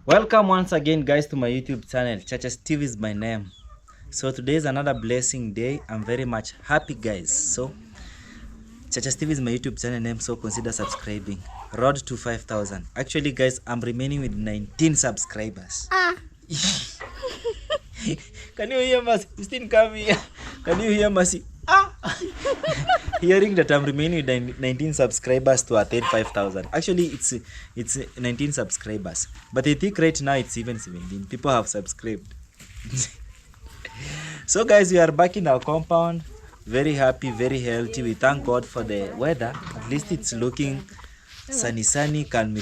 Welcome once again, guys, to my YouTube channel. Chacha Steve is my name. So today is another blessing day. I'm very much happy, guys. So Chacha Steve is my YouTube channel name, so consider subscribing. Road to 5,000. Actually, guys, I'm remaining with 19 subscribers. Can you hear Mercy? Christine, come here. Can you hear Mercy? Hearing that I'm remaining with 19 subscribers to attain 5,000. Actually, it's 19 subscribers, but I think right now it's even 17 people have subscribed. So guys, we are back in our compound, very happy, very healthy. We thank God for the weather. At least it's looking sunny, calmy,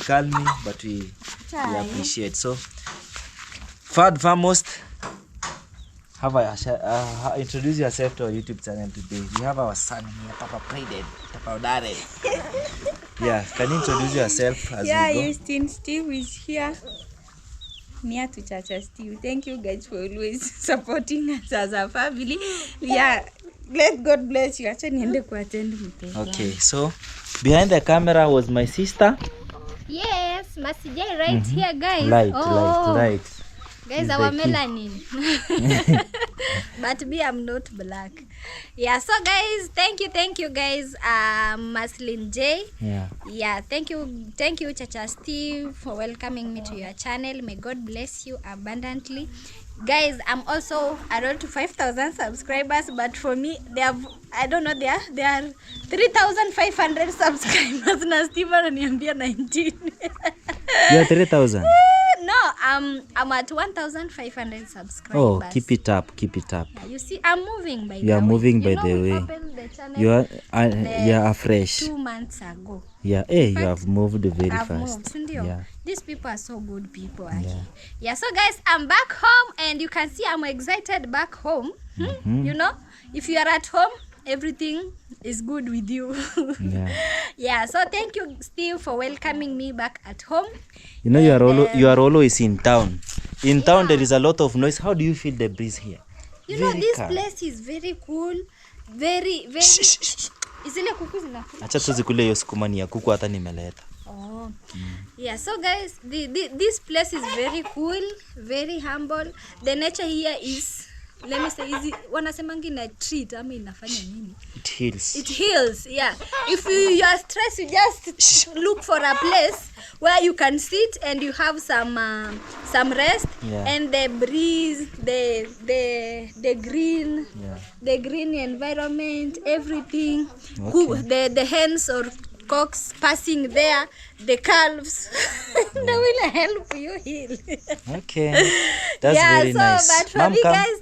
but we appreciate. So foremost, introduce yourself to our YouTube channel today. We have our son here, Papa Praded, Papa Dare. Yeah, can you introduce yourself as we go? Christine Steve is here, near to Chacha Steve. Thank you guys for always supporting us as a family. Yeah, let God bless you. Okay, so behind the camera was my sister. Yes, Masijai right here, guys. Light. Guys, our melanin. But me, I'm not black. Yeah, so guys, thank you guys. Maslin J. Yeah, thank you Chacha Steve for welcoming me to your channel. May God bless you abundantly. Guys, I'm also around to 5,000 subscribers, but for me they are 3,500 subscribers. Na Steven ananiambia 19. Yeah, 3,000. No, I'm at 1,500 subscribers. Oh, keep it up. Yeah, you see, I'm moving by the way. You are moving by the we way. opened the channel You are fresh. 2 months ago. Yeah, you have moved very I've fast. moved. Yeah. These people are so good people. Yeah, so guys, I'm back home and you can see I'm excited back home. You know, if you are at home, everything is good with you. Yeah, so thank you Steve for welcoming me back at home. You know, you are always in town. In town there is a lot of noise. How do you feel the breeze here? You know, this place is very cool, very Isile kuku zinakula. Acha tuzikule hiyo sukuma ni ya kuku hata nimeleta. Yeah, so guys, this place is very cool, very humble. The nature here is, let me say, wanasemangi na treat ama inafanya nini? It heals. Yeah. If you are stressed, you just look for a place where you can sit and you have some rest, and the breeze, the green, the green environment, everything. The hens or cocks passing there, the calves, they will help you heal. Okay, that's very nice. But for me, guys,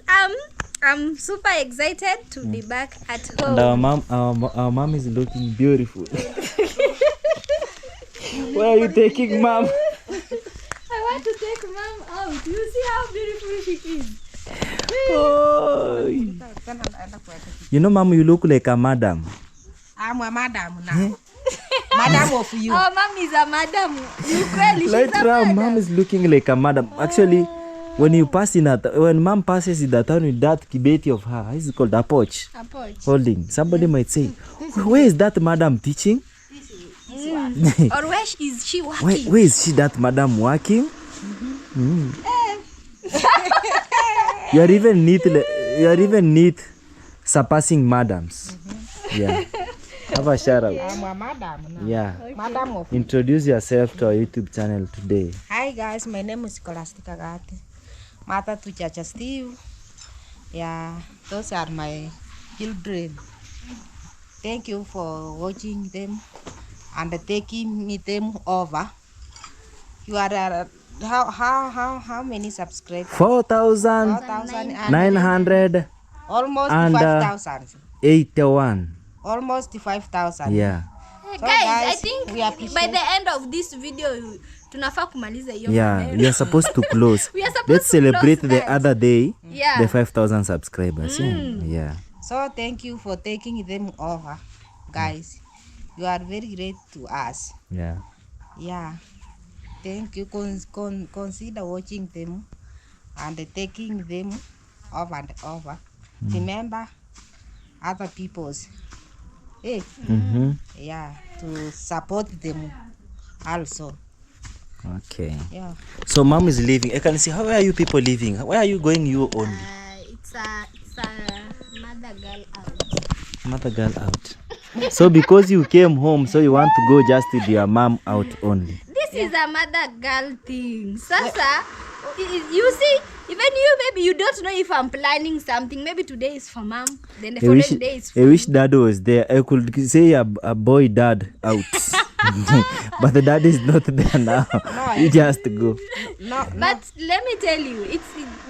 I'm super excited to be back at home. And our mom is looking beautiful. Where are you taking mom? I want to take mom out. You see how beautiful she is. Oh. You know, mom, you look like a madam. I'm a madam now. Madam of you. Oh, mom is a madam. You clearly she's a madam. Mom is looking like a madam. Actually, when mom passes in the town with that kibeti of her, it's called a porch. Holding. Somebody might say, where is that madam teaching? Or where is she working? Where is she, that madam, working? You are even neat surpassing madams. Yeah. Have a shout out. I'm a madam now. Yeah. Madam of Introduce yourself to our YouTube channel today. Hi guys, my name is Scholastica Gati. Mother to Chacha Steve. Yeah, those are my children. Thank you for watching them and taking me them over. You are how many subscribers? 4,900. Almost 5,000. 81. Almost 5,000. Yeah. So guys, I think by the end of this video, tunafaa kumaliza hiyo. Yeah, we are supposed to close. Let's celebrate the other day, the 5,000 subscribers. Yeah. So thank you for taking them over, guys. You are very great to us. Yeah. Thank you. Consider watching them and taking them over and over. Remember other people's. To support them also. Okay. Yeah. So mom is leaving. I can see, how are you people living? Where are you going, you only? It's a mother girl out. Mother girl out. So because you came home, so you want to go just with your mom out only. This is a mother girl thing. Sasa, you see, even you, maybe you don't know if I'm planning something. Maybe today is for mom, then the following day is for I wish you. dad was there. I could say a boy dad out. But the dad is not there now. You just go. No, But let me tell you,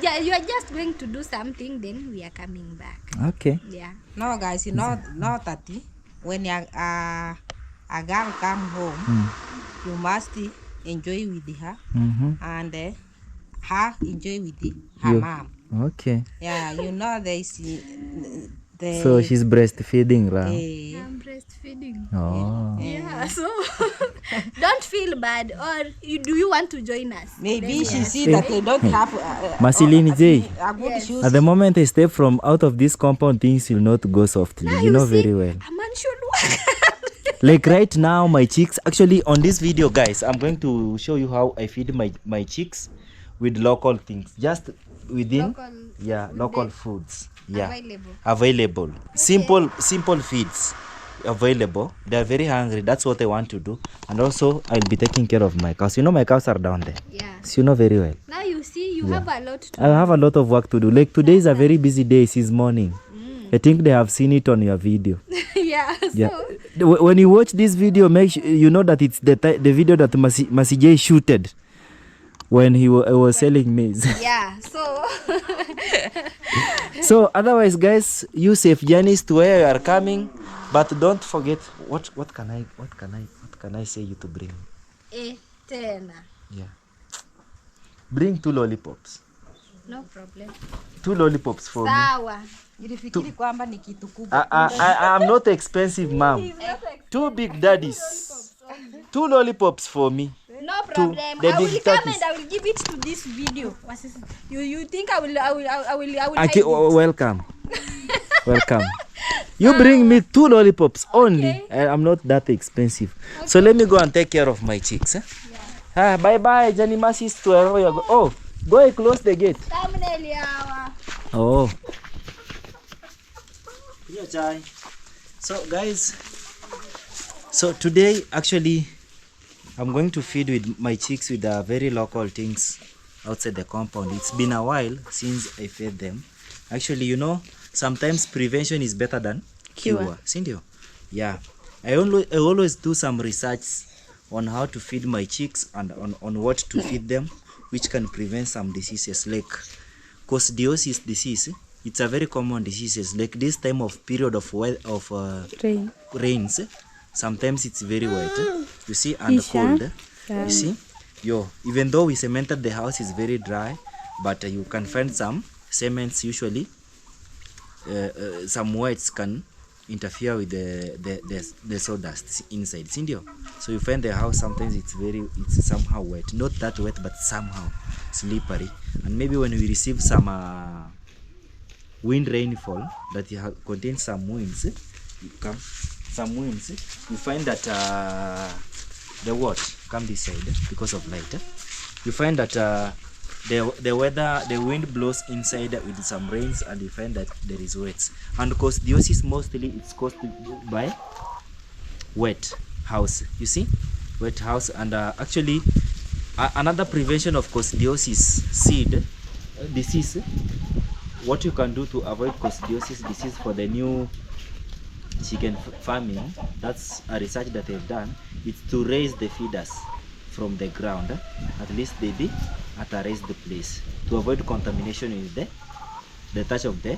yeah, you are just going to do something, then we are coming back. Okay. Yeah. no, guys, you know, not that when a girl come home, you must enjoy with her and her enjoy with her You- mom. Okay. Yeah, you know the So she's breastfeeding, right? I'm breastfeeding. Oh. Yeah, so don't feel bad. Or do you want to join us? maybe Then she we see that they don't have Masilini J. a good shoes. At the moment I step from out of this compound, things will not go softly. are- You know see, very well. a man should work. Like right now, my chicks, actually on this video, guys, I'm going to show you how I feed my chicks with local things. Just within, Local- local the- foods. Available. Available. Simple feeds available. They are very hungry. That's what I want to do. And also, I'll be taking care of my cows. You know, my cows are down there. Yeah. So you know very well. Now you see, you have a lot to I have a lot of work to do. Like today is a very busy day since morning. I think they have seen it on your video. yeah. Yeah. So When you watch this video, make sure you know that it's the video that Masijay shooted when he was selling maize. yeah. So So otherwise, guys, you safe journeys to where you are coming, but don't forget what can I say you to bring? tena. Yeah. Bring 2 lollipops. No problem. 2 lollipops for me. Sawa. Nilifikiri kwamba ni kitu kubwa. I'm not expensive, mom. 2 big daddies. 2 lollipops for me. No problem. the I will big come turkeys. and I will give it to this video. You think I will Okay, hide it? welcome. Welcome. You bring me 2 lollipops only. Okay. I'm not that expensive. So let me go and take care of my chicks. Bye bye, Johnny Masis, to wherever you go. Oh, go and close the gate. Thumbnail yawa. Oh. So guys, so today actually I'm going to feed with my chicks with very local things outside the compound. It's been a while since I fed them. Actually, you know, sometimes prevention is better than cure. Sindio? Yeah. I always do some research on how to feed my chicks and on what to feed them, which can prevent some diseases like coccidiosis disease. It's a very common disease. Like this time of period of rains, sometimes it's very wet, you see, and cold. You see, even though we cemented the house, is very dry, but you can find some cements usually. Some whites can interfere with the sawdust inside, Sindio. So you find the house sometimes it's somehow wet, not that wet, but somehow slippery. And maybe when we receive some wind rainfall that contains some winds, you find that the what come this side because of light. You find that the weather, the wind blows inside with some rains, and you find that there is wet. And coccidiosis mostly it's caused by wet house. You see, wet house. And actually another prevention of coccidiosis disease. What you can do to avoid coccidiosis disease for the new chicken farming, that's a research that they've done. It's to raise the feeders from the ground, at least they be at a raised place, to avoid contamination with the touch of the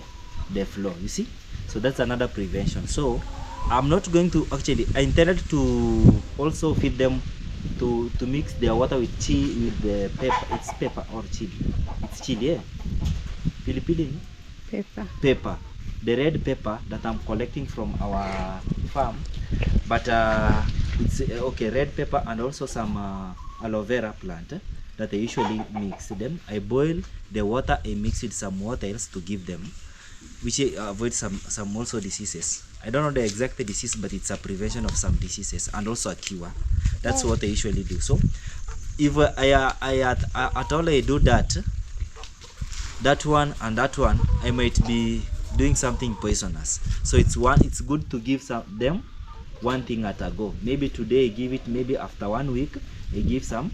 floor, you see. So that's another prevention. So I'm not going to, actually I intended to also feed them to mix their water with the pepper. It's pepper or chili. It's chili, yeah. Pilipili, pepper, the red pepper that I'm collecting from our farm. But it's okay, red pepper, and also some aloe vera plant that I usually mix them. I boil the water and mix with some water else to give them, which avoids some also diseases. I don't know the exact disease, but it's a prevention of some diseases and also a cure. That's what I usually do. So if at all I do that one and that one, I might be doing something poisonous. So it's good to give them one thing at a go. Maybe today I give it, maybe after 1 week I give some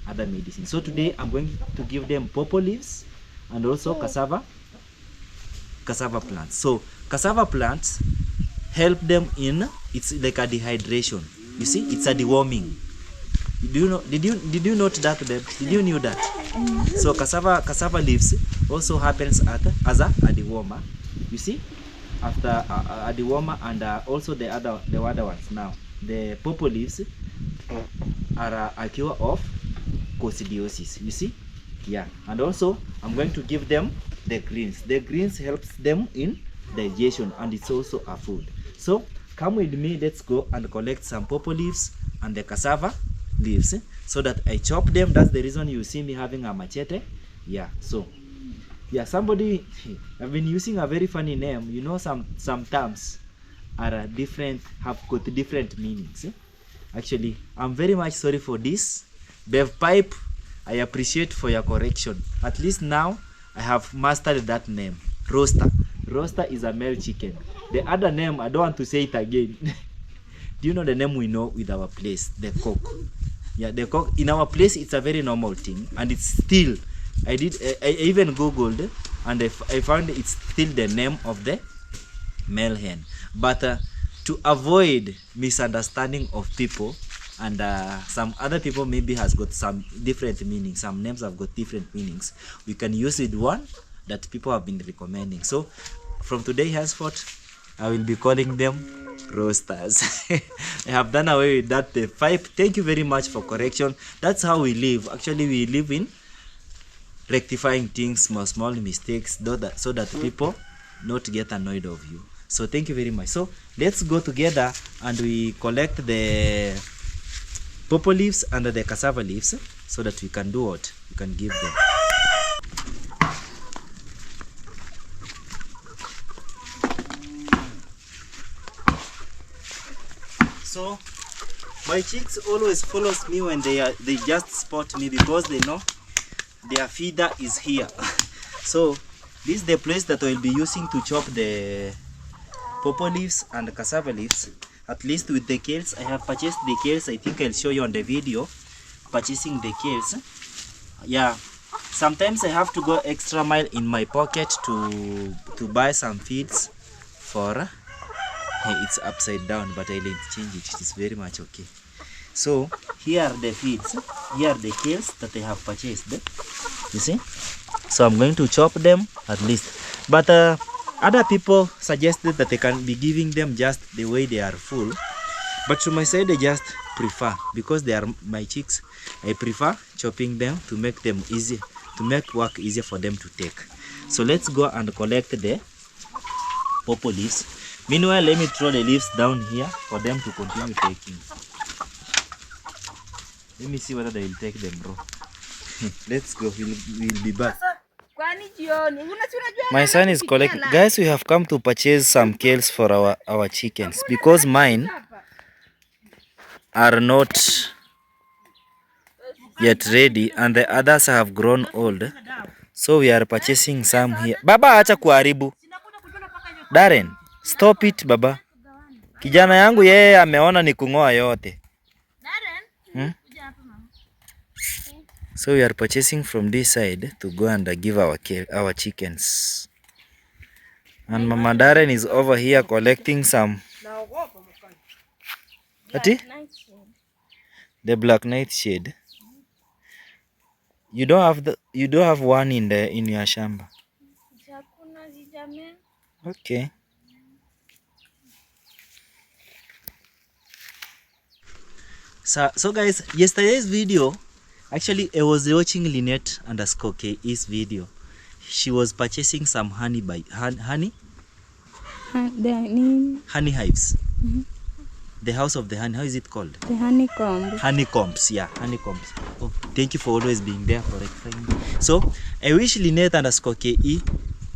other medicine. So today I'm going to give them pawpaw leaves and also cassava plants. So cassava plants help them in, it's like a dehydration. You see, it's a deworming. Do you know? Did you note that, babe? Did you knew that? So cassava leaves also happens as a dewormer. You see, after a dewormer, and also the other ones. Now the pawpaw leaves are a cure of coccidiosis. You see, yeah. And also I'm going to give them the greens. The greens helps them in digestion, and it's also a food. So come with me, let's go and collect some pawpaw leaves and the cassava leaves, so that I chop them. That's the reason you see me having a machete. Yeah. So yeah, somebody, I've been using a very funny name. You know, some terms are different, have got different meanings. Actually, I'm very much sorry for this. Bev Pipe, I appreciate for your correction. At least now I have mastered that name. Roaster. Roaster is a male chicken. The other name, I don't want to say it again. Do you know the name we know with our place? The cock. Yeah, the cock. In our place, it's a very normal thing, and it's still, I even googled, and I found it's still the name of the male hen. But to avoid misunderstanding of people, and some other people maybe has got some different meanings, some names have got different meanings, we can use it one that people have been recommending. So from today henceforth, I will be calling them roasters. I have done away with that pipe. Thank you very much for correction. That's how we live. Actually, we live in rectifying things, small mistakes, so that people not get annoyed of you. So thank you very much. So let's go together and we collect the pawpaw leaves and the cassava leaves, so that we can do what? We can give them. So my chicks always follows me when they just spot me, because they know their feeder is here. So this is the place that I will be using to chop the pawpaw leaves and the cassava leaves. At least with the kales, I have purchased the kales. I think I'll show you on the video purchasing the kales. Yeah, sometimes I have to go extra mile in my pocket to buy some feeds for. It's upside down, but I didn't change it. It is very much okay. So here are the feeds. Here are the kales that I have purchased. You see? So I'm going to chop them at least. But other people suggested that I can be giving them just the way they are full. But to my side, I just prefer, because they are my chicks, I prefer chopping them to make them easy, to make work easier for them to take. So let's go and collect the pawpaw leaves. Meanwhile, let me throw the leaves down here for them to continue taking. Let me see whether they will take them, bro. Let's go. We'll be back. My son is collecting. Guys, we have come to purchase some kales for our chickens, because mine are not yet ready and the others have grown old. So we are purchasing some here. Baba, acha kuharibu. Darren, stop it baba. Kijana yangu yeye ameona ni kungoa yote. So we are purchasing from this side to go and give our chickens. And Mama Darren is over here collecting some. The black nightshade. You don't have one in your shamba. Okay. So guys, yesterday's video, actually I was watching Lynette_KE's video. She was purchasing some honey honey hives. The house of the honey, how is it called? The honeycomb. Honeycombs, yeah, honeycombs. Oh, thank you for always being there for rectifying me. So I wish Lynette_KE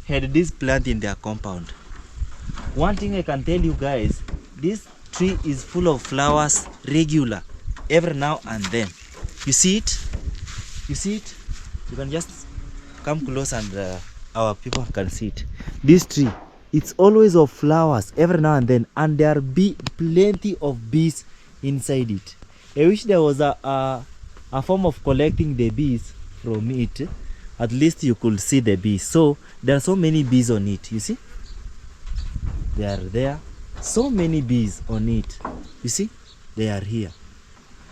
had this plant in their compound. One thing I can tell you guys, this tree is full of flowers regular, every now and then. You see it? You see it? You can just come close and our people can see it. This tree, it's always of flowers every now and then, and there are plenty of bees inside it. I wish there was a form of collecting the bees from it. At least you could see the bees. So there are so many bees on it. You see? They are there. So many bees on it. You see? They are here.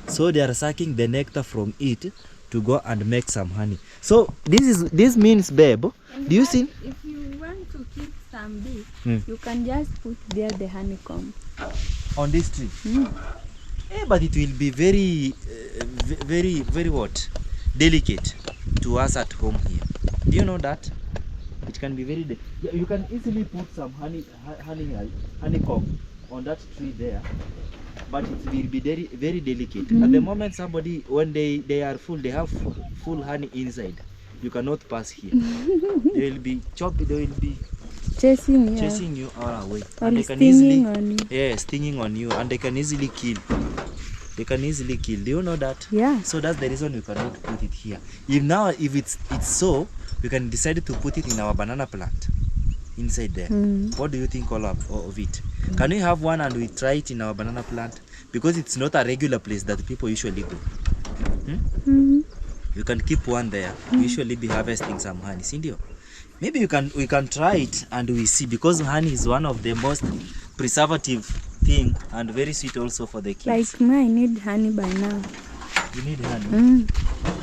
So they are sucking the nectar from it to go and make some honey. So this means, babe, And do you see? If you want to keep some bees, you can just put there the honeycomb. On this tree? But it will be very, very what? Delicate to us at home here. Do you know that? It can be very you can easily put some honeycomb on that tree there, but it will be very delicate. At the moment somebody, when they are full, they have full honey inside, you cannot pass here. They will be chopped, they will be chasing you all away. Or And they can stinging easily, on you. yeah, stinging on you, and they can easily kill. They can easily kill. Do you know that? Yeah. So that's the reason we cannot put it here. If it's so, we can decide to put it in our banana plant inside there. What do you think all of it? Can we have one and we try it in our banana plant? Because it's not a regular place that people usually go. You can keep one there. We usually be harvesting some honey. Cindy, maybe we can try it and we see, because honey is one of the most preservative thing and very sweet also for the kids. Like me, I need honey by now. You need honey.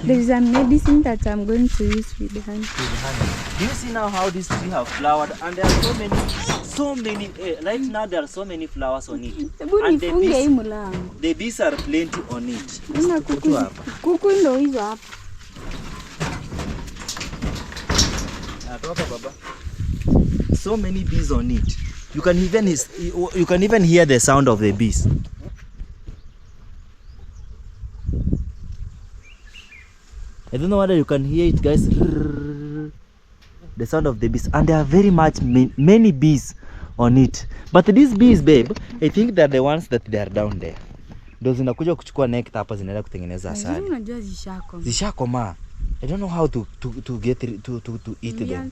There is a medicine that I'm going to use with the honey. With honey. Do you see now how this tree have flowered? And there are so many. Right now there are so many flowers on it. And the bees are plenty on it. Kuku ndo hizo hapa. So many bees on it. You can even hear the sound of the bees. I don't know whether you can hear it, guys. The sound of the bees, and there are very much many bees on it. But these bees, babe, I think they're the ones that they are down there. Ndio zinakuja kuchukua nectar hapa, zinaenda kutengeneza asali. Unajua zishako. Zishakoma. I don't know how to eat them.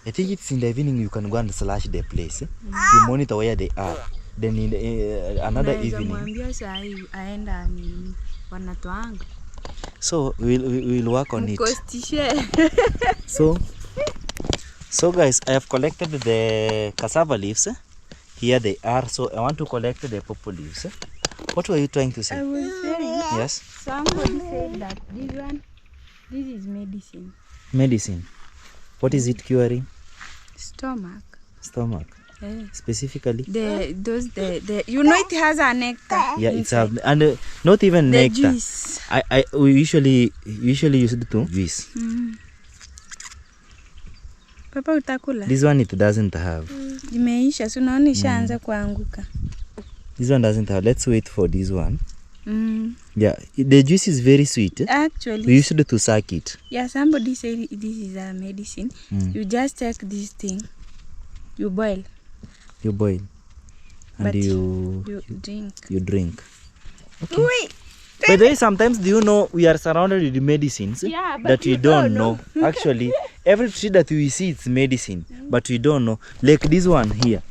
I think it's in the evening you can go and slash the place. You monitor where they are. Then in another evening. So we'll work on it. So guys, I have collected the cassava leaves. Here they are. So I want to collect the purple leaves. What were you trying to say? I was saying, yes. Somebody said that this is medicine. Medicine. What is it curing? Stomach. Specifically. You know it has a nectar. Yeah, it's and not even the nectar. Juice. We usually use it to juice. Papa utakula. This one it doesn't have. Imeisha, so unaona ishaanza kuanguka. This one doesn't have. Let's wait for this one. Yeah, the juice is very sweet. Actually, we used to suck it. Yeah, somebody said this is a medicine. You just take this thing, you boil. And but you drink. You drink. Okay. Wait. By the way, sometimes do you know we are surrounded with medicines that we don't know. Actually, every tree that we see it's medicine, but we don't know. Like this one here.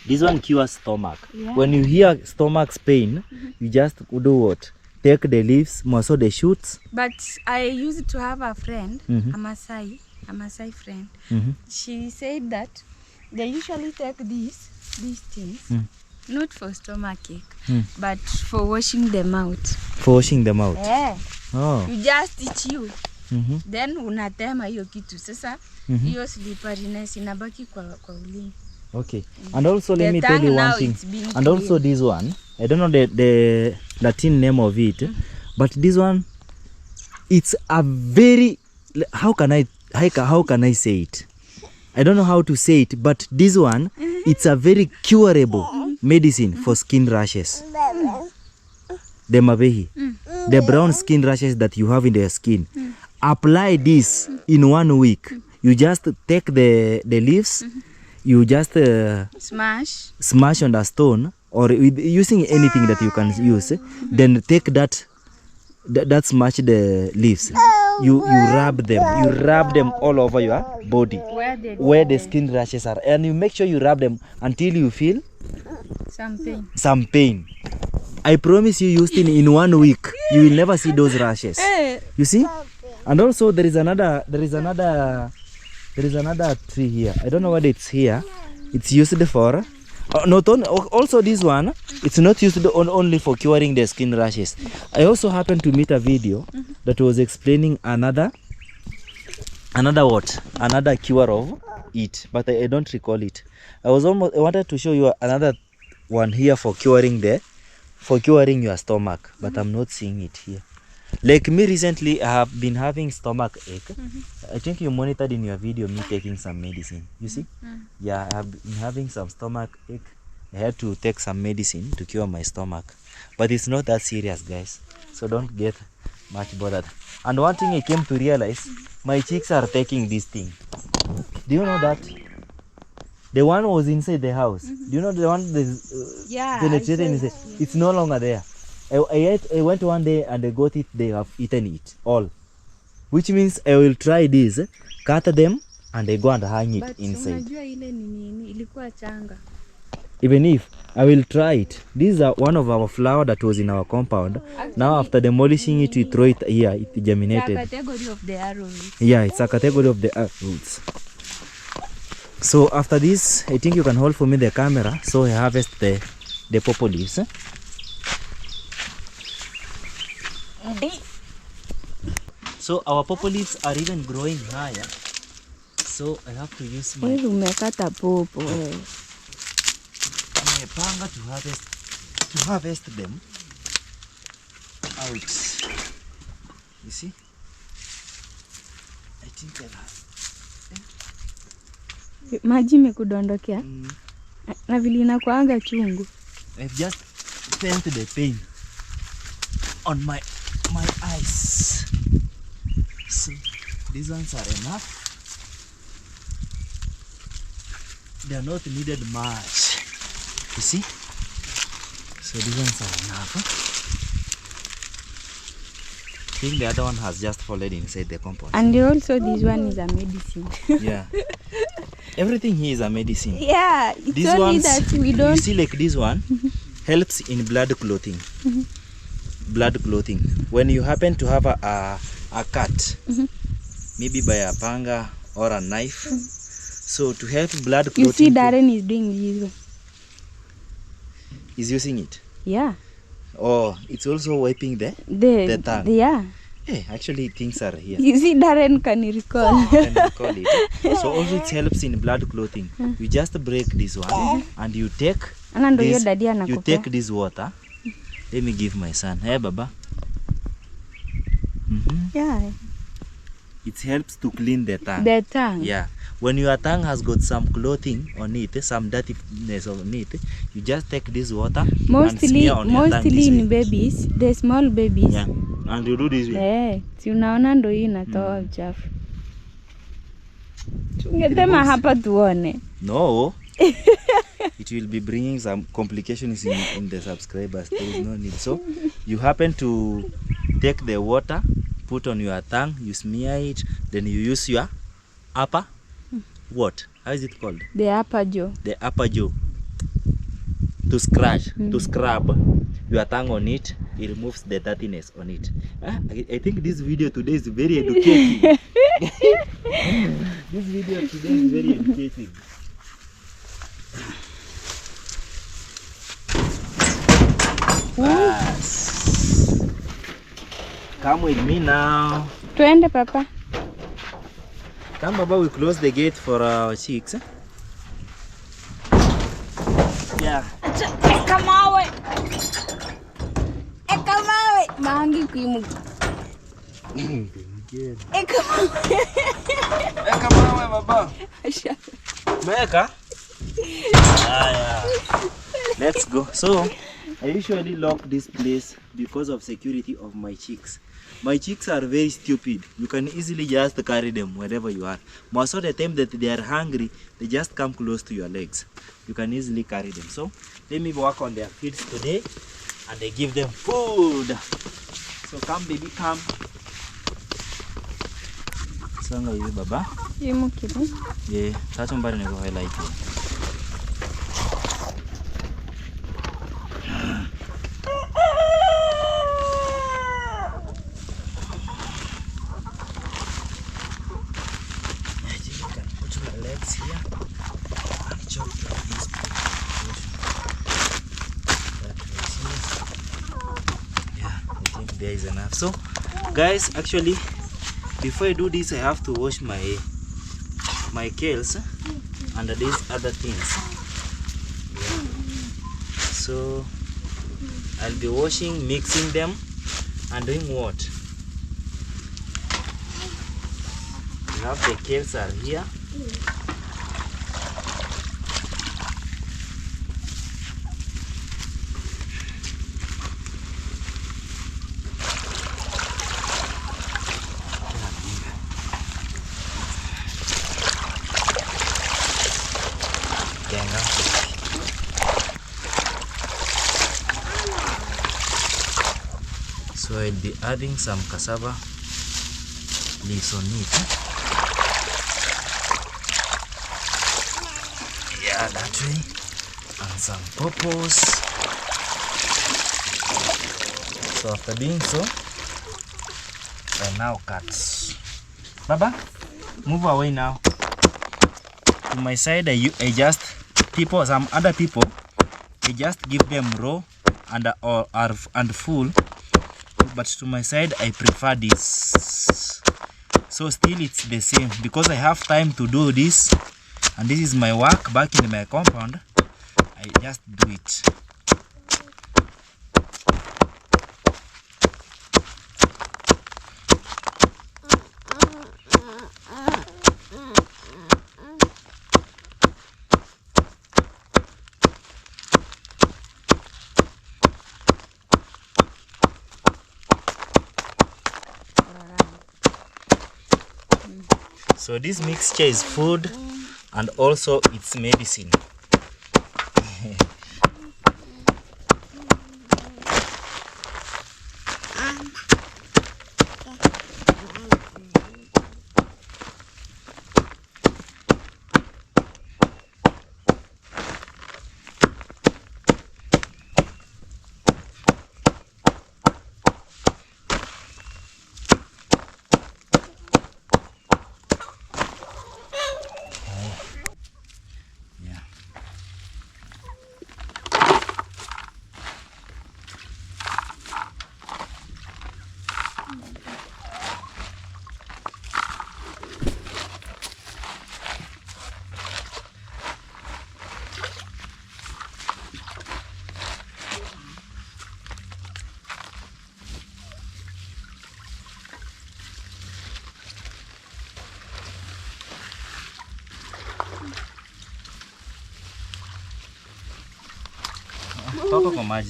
This one cures stomach. Yeah. When you hear stomach pain, you just do what? Take the leaves, also the shoots. But I used to have a friend, a Maasai friend. She said that they usually take these things, not for stomach ache, but for washing them out. For washing them out? Yeah. Oh. You just chew. Then unatema hiyo kitu. Sasa hiyo sliperiness inabaki kwa ulimi. Okay. And also let me tell you one thing. And also this one, I don't know the Latin name of it, but this one, it's a very, how can I say it? I don't know how to say it, but this one, it's a very curable medicine for skin rashes. The mabehi, the brown skin rashes that you have in your skin. Apply this in 1 week. You just take the leaves, you just smash on a stone or with using anything that you can use, then take that that's much the leaves. You rub them all over your body where the skin rashes are, and you make sure you rub them until you feel some pain. I promise you, Houston, in 1 week you will never see those rashes. You see? And also there is another tree here. I don't know what it's here. It's used for not only, also this one, it's not used only for curing the skin rashes. I also happened to meet a video that was explaining another cure of it, but I don't recall it. I wanted to show you another one here for curing your stomach, but I'm not seeing it here. Like me recently, I have been having stomach ache. I think you monitored in your video me taking some medicine. You see? Yeah, I have been having some stomach ache. I had to take some medicine to cure my stomach. But it's not that serious, guys. So don't get much bothered. And one thing I came to realize, my cheeks are taking this thing. Do you know that? The one was inside the house. Do you know the one that's penetrated inside? It's no longer there. I went one day and I got it. They have eaten it all, which means I will try this, cut them, and I go and hang it inside. Even if I will try it. This is one of our flower that was in our compound. Now after demolishing it, we throw it here. It germinated. It's a category of the arrowroots. Yeah, it's a category of the arrowroots. So after this, I think you can hold for me the camera. So I harvest the purple leaves. So our purple leaves are even growing higher. So I have to use my panga to harvest them out. You see? I think I have. Maji imekudondokea. Na vile inakuanga chungu. I've just felt the pain on my eyes. So these ones are enough. They are not needed much. You see? So these ones are enough. I think the other one has just fallen inside the compound. And also this one is a medicine. Yeah. Everything here is a medicine. Yeah, it's these only ones, that we don't. You see, like this one helps in blood clotting. Blood clotting. When you happen to have a cut, maybe by a panga or a knife, so to help blood clotting. You see, Darren is doing this. He's using it. Yeah. Oh, it's also wiping the tongue. Yeah. Hey, actually things are here. You see, Darren can recall. Can recall it. So also it helps in blood clotting. You just break this one and you take this water. Let me give my son. Hey, Baba. Yeah. It helps to clean the tongue. The tongue. Yeah. When your tongue has got some clothing on it, some dirtiness on it, you just take this water and smear on your tongue. Mostly in babies, the small babies. Yeah. And you do this way. Si unaona ndo hii inatoa uchafu. Ungetema hapa tuone. No. It will be bringing some complications in the subscribers. There is no need. So you happen to take the water, put on your tongue, you smear it, then you use your upper, what? How is it called? The upper jaw. The upper jaw. To scratch, to scrub your tongue on it. It removes the dirtiness on it. I think this video today is very educating. This video today is very educating. Yes. Come with me now. Twende, Papa. Come, Baba, we close the gate for our chicks. Yeah. Ekamawe. Ekamawe. Mangi kuimu. Ekamawe. Ekamawe, Baba. Meka. Let's go. So I usually lock this place because of security of my chicks. My chicks are very stupid. You can easily just carry them wherever you are. Most of the time that they are hungry, they just come close to your legs. You can easily carry them. So let me work on their feeds today and I give them food. So come baby, come. Sanga hivi baba. Yumu kibu. Yeah, tatu mbali niko highlight. There is enough. So guys, actually before I do this I have to wash my kales and these other things. Yeah. So I'll be washing, mixing them and doing what? We have the kales are here. So I'll be adding some cassava leaves on it. Yeah, that way. And some purples. So after doing so, I now cut. Baba, move away now. To my side, I just some other people, I just give them raw and full. But to my side, I prefer this. So still it's the same because I have time to do this, and this is my work back in my compound. I just do it. So this mixture is food and also it's medicine.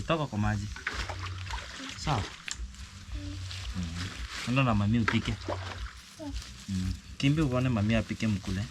Toka kwa maji. Sawa. Ndio na mami upike. Kimbi uone mami apike mkule.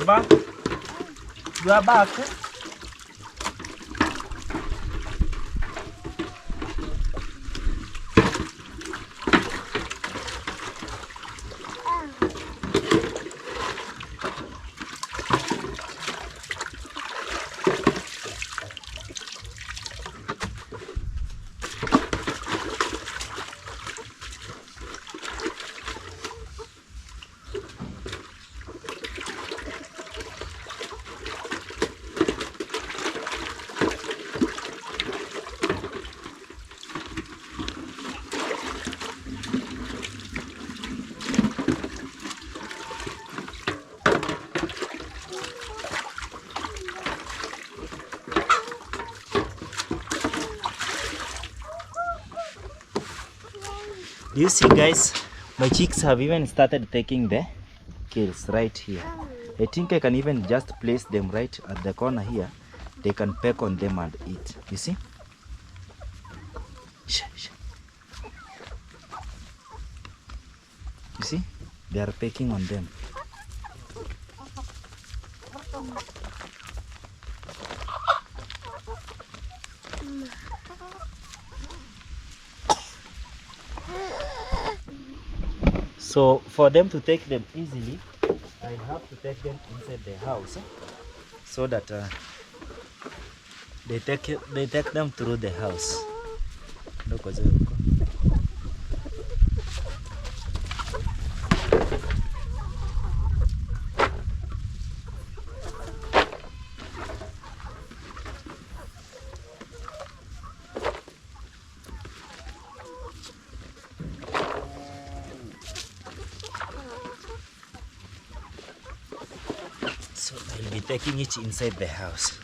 Baba, you are back. Do you see, guys, my chicks have even started taking the kills right here. I think I can even just place them right at the corner here. They can peck on them and eat. You see? You see? They are pecking on them. So for them to take them easily, I have to take them inside the house so that they take them through the house. So I'll be taking it inside the house.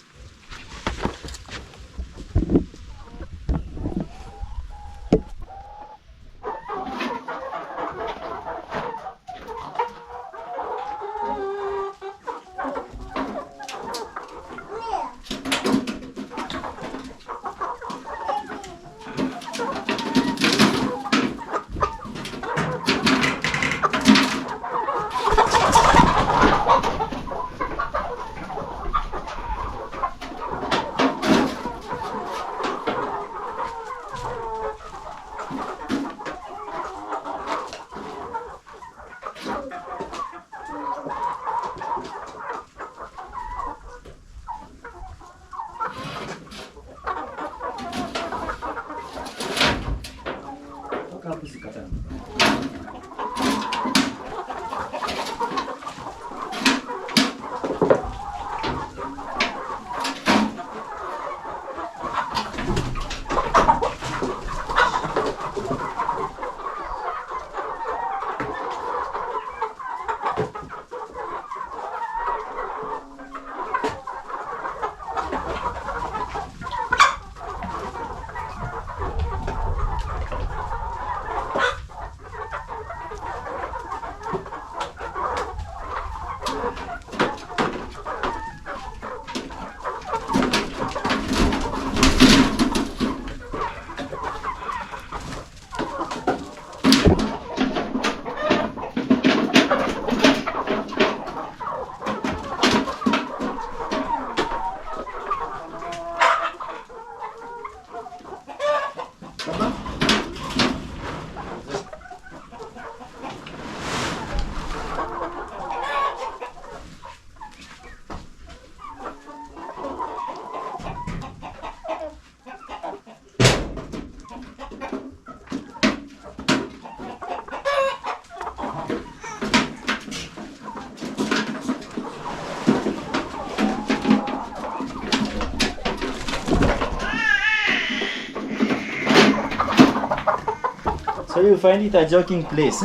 So you find it a joking place?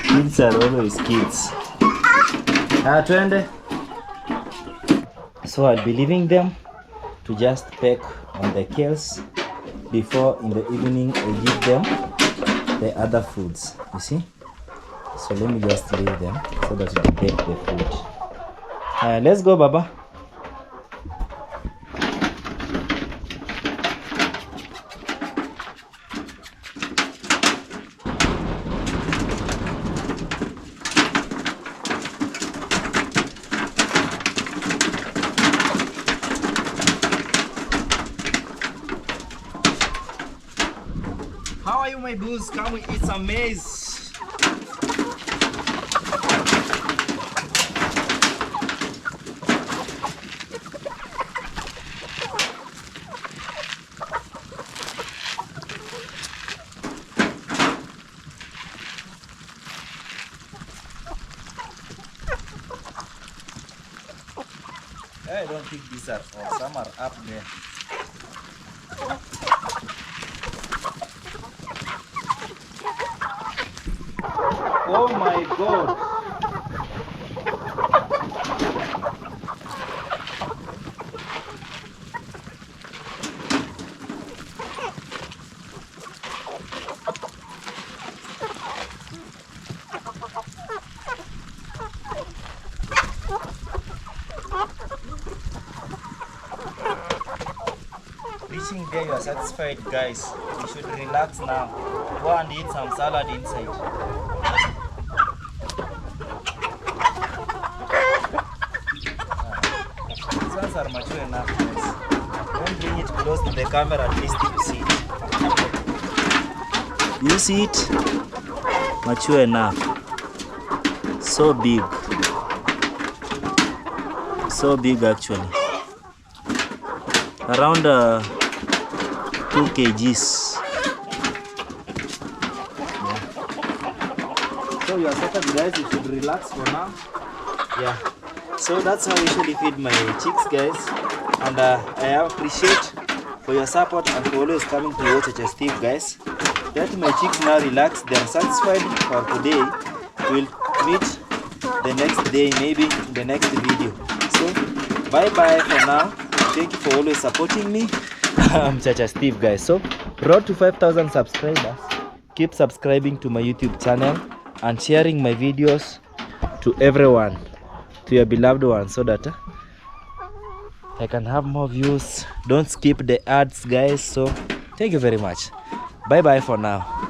Kids are always kids. Twende. So I'll be leaving them to just peck on the kills before in the evening I give them the other foods. You see? So let me just leave them so that they take the food. Let's go, Baba. my booze, come we eat some maize. I don't think these are all. Some are up there. Oh my God. Reaching there, you are satisfied, guys. You should relax now. Go and eat some salad inside. These ones are mature enough, guys. Don't bring it close to the camera, at least you see it. You see it? Mature enough. So big. So big actually. Around 2 kgs. Yeah. So you are settled, guys. You should relax for now. Yeah. So that's how I usually feed my chicks, guys. And I appreciate for your support and for always coming to watch Steve, guys. Let my chicks now relax. They are satisfied for today. We'll meet the next day, maybe in the next video. So bye bye for now. Thank you for always supporting me. I'm Chacha Steve, guys. So road to 5,000 subscribers. Keep subscribing to my YouTube channel and sharing my videos to everyone, to your beloved ones, so that I can have more views. Don't skip the ads, guys. So thank you very much. Bye bye for now.